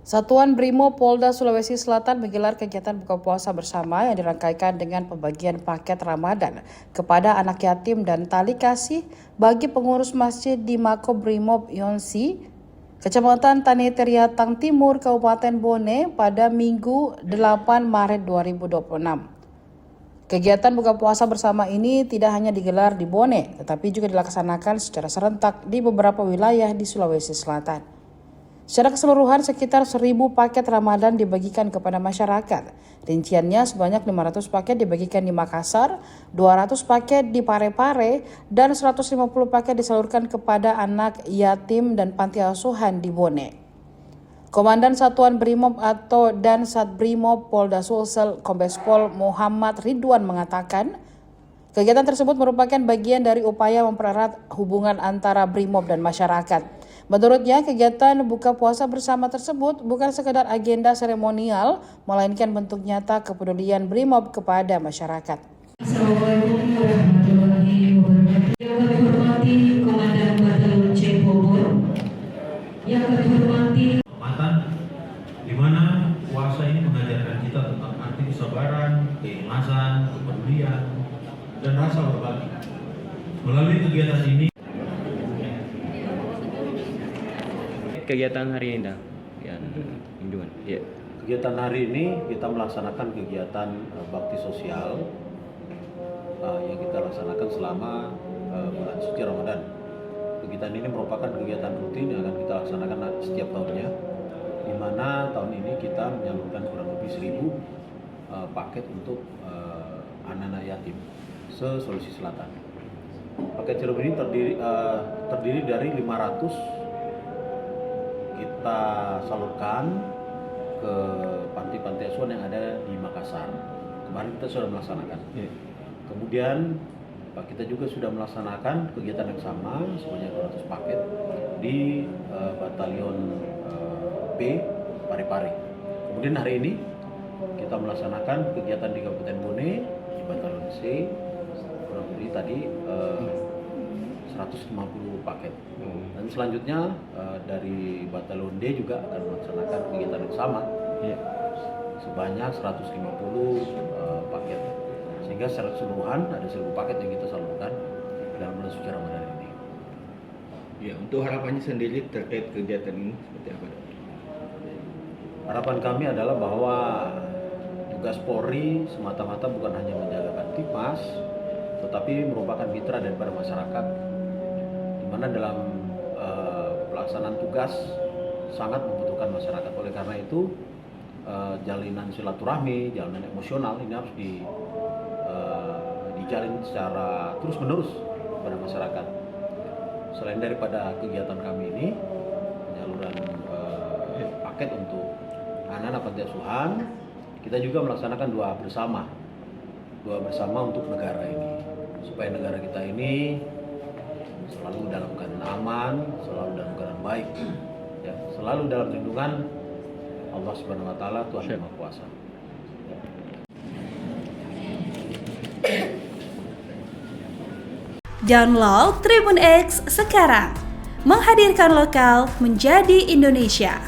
Satuan Brimob Polda Sulawesi Selatan menggelar kegiatan buka puasa bersama yang dirangkaikan dengan pembagian paket Ramadan kepada anak yatim dan tali kasih bagi pengurus masjid di Makobrimob Yonsi, Kecamatan Tanetariatang Timur, Kabupaten Bone pada Minggu 8 Maret 2026. Kegiatan buka puasa bersama ini tidak hanya digelar di Bone, tetapi juga dilaksanakan secara serentak di beberapa wilayah di Sulawesi Selatan. Secara keseluruhan sekitar 1.000 paket Ramadan dibagikan kepada masyarakat. Rinciannya sebanyak 500 paket dibagikan di Makassar, 200 paket di Parepare, dan 150 paket disalurkan kepada anak yatim dan panti asuhan di Bone. Komandan Satuan Brimob atau Dansat Brimob Polda Sulsel Kombes Pol Muhammad Ridwan mengatakan, kegiatan tersebut merupakan bagian dari upaya mempererat hubungan antara Brimob dan masyarakat. Menurutnya, kegiatan buka puasa bersama tersebut bukan sekadar agenda seremonial, melainkan bentuk nyata kepedulian Brimob kepada masyarakat. Assalamualaikum warahmatullahi wabarakatuh. Yang kami hormati Komandan Batalion C Bogor, yang kami hormati di mana puasa ini mengajarkan kita tentang arti kesabaran, keikhlasan, kepedulian, dan rasa berbagi. Melalui kegiatan ini, kegiatan hari ini yang Hinduan. Ya. Kegiatan hari ini kita melaksanakan kegiatan bakti sosial yang kita laksanakan selama bulan suci Ramadan. Kegiatan ini merupakan kegiatan rutin yang akan kita laksanakan setiap tahunnya, di mana tahun ini kita menyalurkan kurang lebih 1.000 paket untuk anak-anak yatim se-Sulawesi Selatan. Paket cerum ini terdiri dari 500 kita salurkan ke panti-panti asuhan yang ada di Makassar. Kemarin kita sudah melaksanakan. Kemudian kita juga sudah melaksanakan kegiatan yang sama sebanyak 200 paket di Batalion B Parepare. Kemudian hari ini kita melaksanakan kegiatan di Kabupaten Bone di Batalion C, kurang lebih tadi 150 paket. Dan selanjutnya dari Batalion D juga akan melaksanakan kegiatan yang sama sebanyak 150 paket. Sehingga secara keseluruhan ada 1.000 paket yang kita salurkan dalam bulan suci Ramadan ini. Ya, untuk harapannya sendiri terkait kegiatan ini seperti apa? Harapan kami adalah bahwa tugas Polri semata-mata bukan hanya menjaga Kamtipmas, tetapi merupakan mitra daripada masyarakat, di mana dalam pelaksanaan tugas sangat membutuhkan masyarakat. Oleh karena itu, jalinan silaturahmi, jalinan emosional ini harus dijalin secara terus-menerus kepada masyarakat. Selain daripada kegiatan kami ini, penyaluran paket untuk anak-anak panti asuhan, kita juga melaksanakan doa bersama untuk negara ini, supaya negara kita ini selalu dalam keadaan aman, selalu dalam keadaan baik, ya, selalu dalam lindungan Allah Subhanahu Wa Taala, Tuhan Yang Maha Kuasa. Download Tribun X sekarang, menghadirkan lokal menjadi Indonesia.